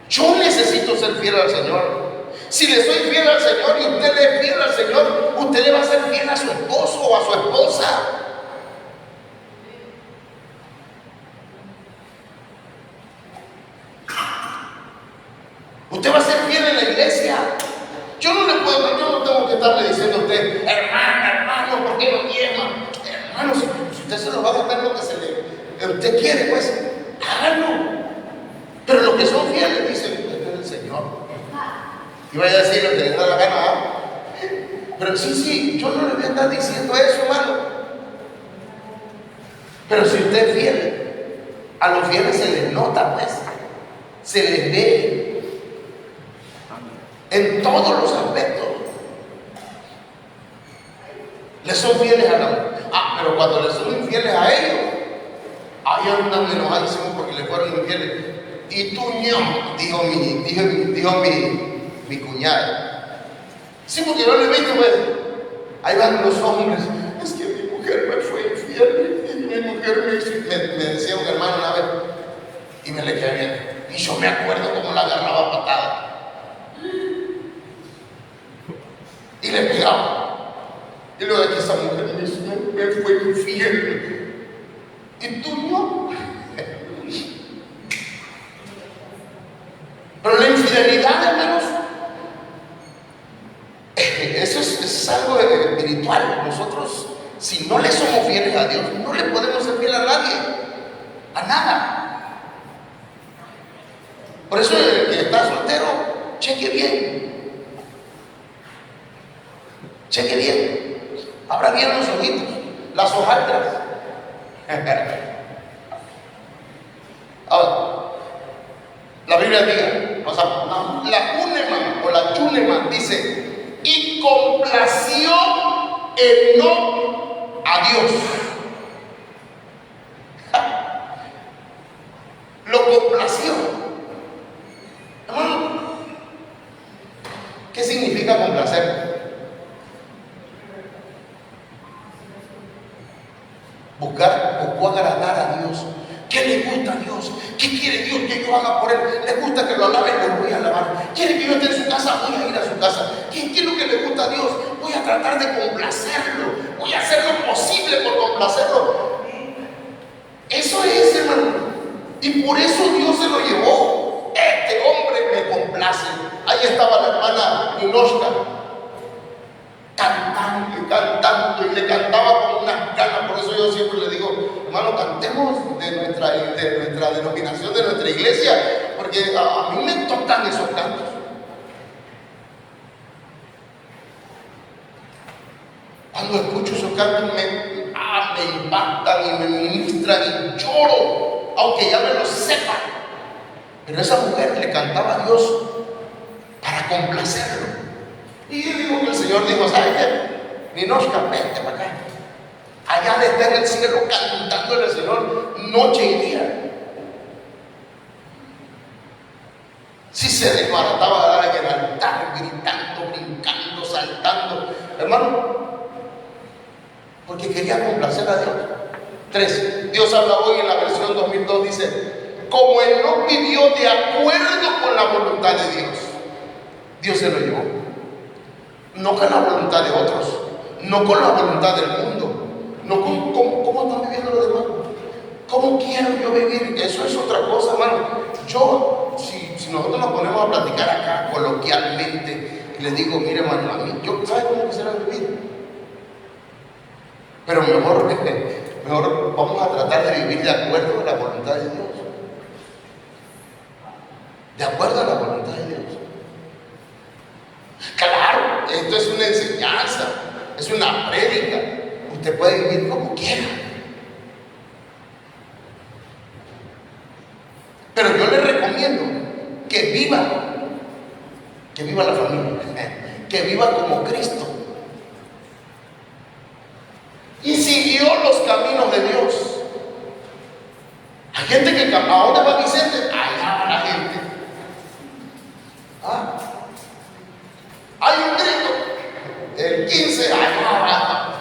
Yo necesito ser fiel al Señor. Si le soy fiel al Señor y usted le es fiel al Señor, usted le va a ser fiel a su esposo o a su esposa. Usted va a ser fiel en la iglesia. Yo no tengo que estarle diciendo a usted: hermano, ¿por qué no diezma? Hermano, si usted se lo va a gastar lo que usted quiere, pues háganlo. Pero los que son fieles dicen: usted es el Señor. Y vaya a decir lo que le da la gana, ¿ah? Pero sí, yo no le voy a estar diciendo eso, hermano. Pero si usted es fiel, a los fieles se les nota, pues, se les ve en todos los aspectos. Le son fieles a la... pero cuando le son infieles a ellos, ahí andan enojadísimos porque le fueron infieles. Y tú, dijo mi cuñada. Sí, porque yo le dije, pues, ahí van los hombres: es que mi mujer me fue infiel, y mi mujer me decía un hermano una vez, y me le quedé bien. Y yo me acuerdo cómo la agarraba a patada y le pegaba. Y luego de que esa mujer me fue infiel, y tú no. Pero la infidelidad, hermanos, eso es algo espiritual. Nosotros, si no le somos fieles a Dios, no le podemos ser fiel a nadie, a nada. Por eso el que está soltero, cheque bien, abra bien los ojitos, las hojaldras. Ahora, la Biblia dice, la Uneman o la Chuneman dice: y complació Enoc a Dios. Lo complació. Hermano, ¿qué significa complacer? Buscó agradar a Dios. ¿Qué le gusta a Dios? ¿Qué quiere Dios que yo haga por Él? ¿Le gusta que lo alabe? Lo voy a alabar. ¿Quiere que yo esté en su casa? Voy a ir a su casa. ¿Qué es lo que le gusta a Dios? Voy a tratar de complacerlo. Voy a hacer lo posible por complacerlo. Eso es, hermano. Y por eso Dios se lo llevó. Este hombre me complace. Ahí estaba la hermana Ninoshka, cantando, y le cantaba con unas ganas. Por eso yo siempre le digo: hermano, cantemos de nuestra denominación, de nuestra iglesia, porque a mí me tocan esos cantos. Cuando escucho esos cantos me impactan y me ministran y lloro, aunque ya me lo sepa. Pero esa mujer le cantaba a Dios para complacerlo. Y yo digo que el Señor dijo: ¿sabes qué? Ninoshka, vente para acá. Allá desde en el cielo cantándole al Señor noche y día. Si se desbarataba en el altar, gritando, brincando, saltando, hermano, porque quería complacer a Dios. 3. Dios habla hoy en la versión 2002, dice: como Enoc vivió de acuerdo con la voluntad de Dios, Dios se lo llevó. No con la voluntad de otros, no con la voluntad del mundo, no con cómo están viviendo los demás. ¿Cómo quiero yo vivir? Eso es otra cosa, hermano. Si nosotros nos ponemos a platicar acá coloquialmente, y les digo, mire, hermano, a mí, yo, ¿sabe cómo quisiera vivir? Pero mejor vamos a tratar de vivir de acuerdo a la voluntad de Dios. De acuerdo a la voluntad de Dios. Claro, esto es una enseñanza, es una prédica. Usted puede vivir como quiera. Pero yo le recomiendo que viva la familia, que viva como Cristo. Y siguió los caminos de Dios. Hay gente que, ¿a dónde va Vicente? Allá va la gente. ¿Ah? Hay un grito, el 15, allá va.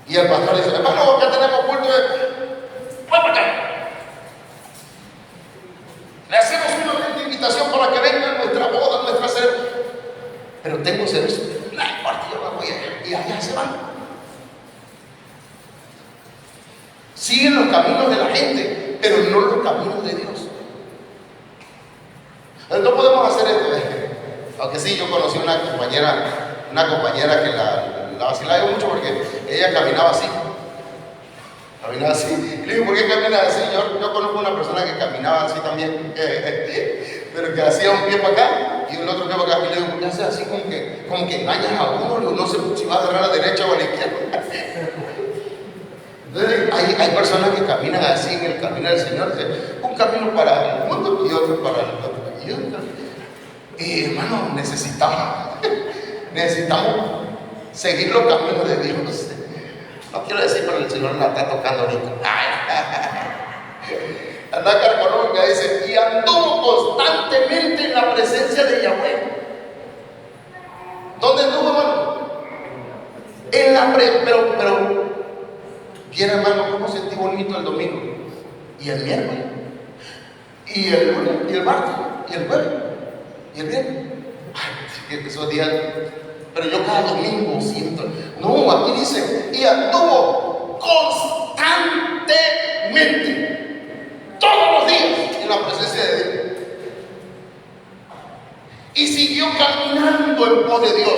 Y el pastor dice, hermano, acá tenemos culto de... ¡Voy para acá! Le hacemos una invitación para que venga a nuestra boda, nuestra ceremonia. Pero tengo servicio. No importa, yo me voy allá. Y allá se van. Siguen los caminos de la gente, pero no los caminos de Dios. No podemos hacer esto. Aunque sí, yo conocí una compañera que la vacilaba mucho porque ella caminaba así. Caminaba así. Y le digo, ¿por qué caminas así? Yo conozco una persona que caminaba así también, pero que hacía un pie para acá y el otro pie para acá. Y le digo, ¿por qué haces así como que engañas a uno? No sé si va a agarrar a la derecha o a la izquierda. Entonces, hay personas que caminan así en el camino del Señor. Un camino para el mundo y otro para el otro. Y hermano, necesitamos seguir los caminos de Dios. No quiero decir, pero el Señor la está tocando ahorita. Anda carconómica, dice, y anduvo constantemente en la presencia de Yahweh. ¿Dónde anduvo, hermano? En la pero bien, hermano, ¿cómo sentí bonito el domingo? Y el miércoles, y el lunes, y el martes, y el jueves, y el viernes. Ay, esos días. Pero yo cada domingo siento. No, aquí dice, y anduvo constantemente, todos los días, en la presencia de Dios. Y siguió caminando en pos de Dios.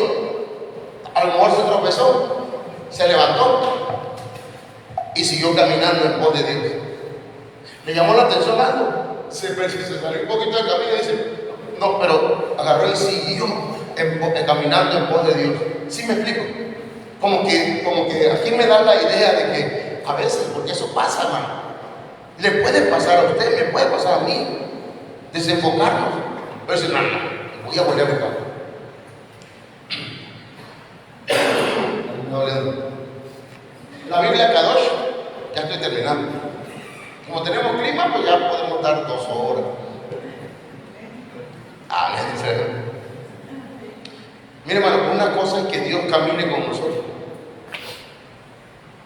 A lo mejor se tropezó, se levantó y siguió caminando en pos de Dios. Le llamó la atención algo, se salió un poquito del camino y dice, no, pero agarró y siguió caminando en pos de Dios. ¿Sí me explico? Como que aquí me da la idea de que a veces, porque eso pasa, hermano, le puede pasar a usted, me puede pasar a mí, desenfocarnos. Pero decir, no, voy a volver a buscar. La Biblia Kadosh, ya estoy terminando. Como tenemos clima, pues ya podemos dar 2 horas. Amén. Mire, hermano, una cosa es que Dios camine con nosotros.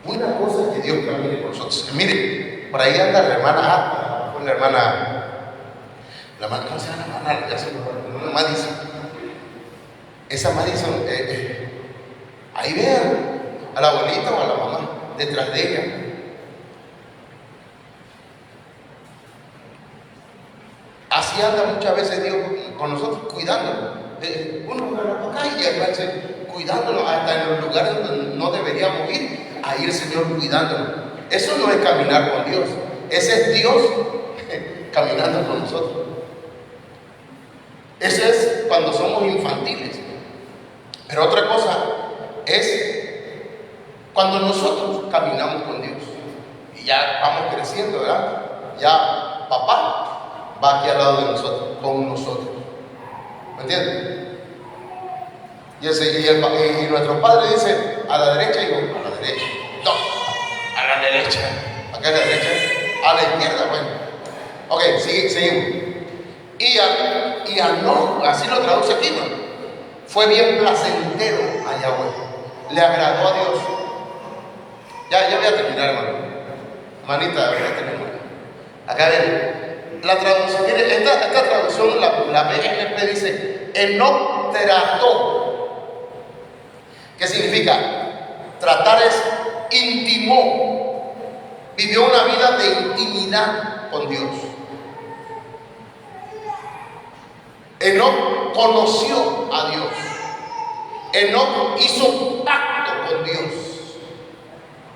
Una cosa es que Dios camine con nosotros. Mire, por ahí anda la hermana, ¿cómo se llama la hermana? Ya se me acuerda, Madison. Esa Madison, ahí vean a la abuelita o a la mamá detrás de ella. Así anda muchas veces Dios con nosotros, cuidándonos. Uno va acá y él va cuidándonos hasta en los lugares donde no deberíamos ir. Ahí el Señor cuidándonos. Eso no es caminar con Dios. Ese es Dios caminando con nosotros. Ese es cuando somos infantiles. Pero otra cosa es cuando nosotros caminamos con Dios. Y ya vamos creciendo, ¿verdad? Ya papá va aquí al lado de nosotros, con nosotros. ¿Me entienden? Y nuestro padre dice, a la derecha, y digo, a la derecha. No, a la derecha. Acá a la derecha. A la izquierda, bueno. Ok, seguimos. Y al no, así lo traduce aquí, ¿no? Fue bien placentero a Yahweh. Le agradó a Dios. Ya voy a terminar, hermano. Hermanita, voy a terminar. Acá ven, la traducción, mire, esta traducción, la BNP dice, Enoc trató. ¿Qué significa? Tratar es intimó, vivió una vida de intimidad con Dios. Enoc conoció a Dios. Enoc hizo pacto con Dios.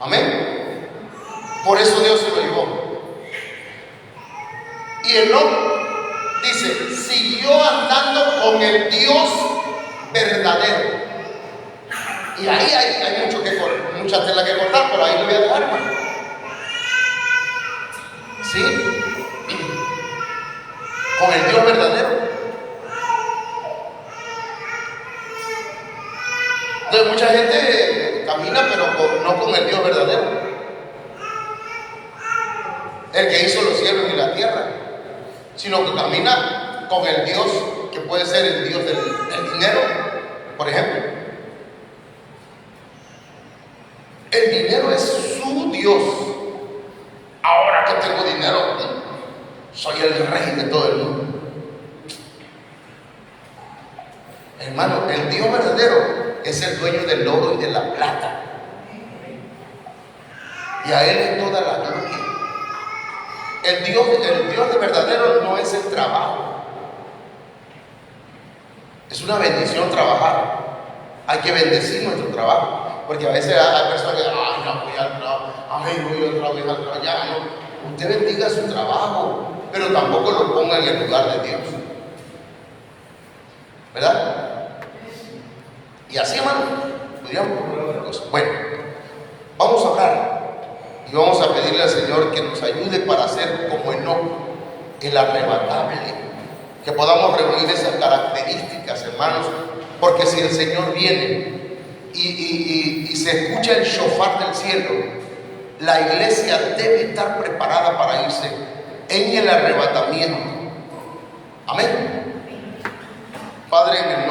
Amén. Por eso Dios se lo llevó. Y Enoc dice, siguió andando con el Dios verdadero. Y ahí hay mucha tela que cortar, pero ahí lo voy a dejar, hermano. ¿Sí? Con el Dios verdadero. Entonces mucha gente camina, pero no con el Dios verdadero. El que hizo los cielos y la tierra. Sino que camina con el Dios que puede ser el Dios del dinero, por ejemplo. El dinero es su Dios. Ahora que tengo dinero, soy el rey de todo el mundo. Hermano, el Dios verdadero es el dueño del oro y de la plata. Y a Él es toda la gloria. El Dios de verdadero no es el trabajo. Es una bendición trabajar. Hay que bendecir nuestro trabajo. Porque a veces hay personas que, ay, no voy al trabajo, amén, voy al trabajo, ya no. Usted bendiga su trabajo, pero tampoco lo ponga en el lugar de Dios. ¿Verdad? Y así, hermano, podríamos poner otra cosa. Bueno, vamos a orar y vamos a pedirle al Señor que nos ayude para ser como Enoc, el arrebatable. Que podamos reunir esas características, hermanos, porque si el Señor viene y se escucha el shofar del cielo, la iglesia debe estar preparada para irse en el arrebatamiento. Amén. Padre, en el nombre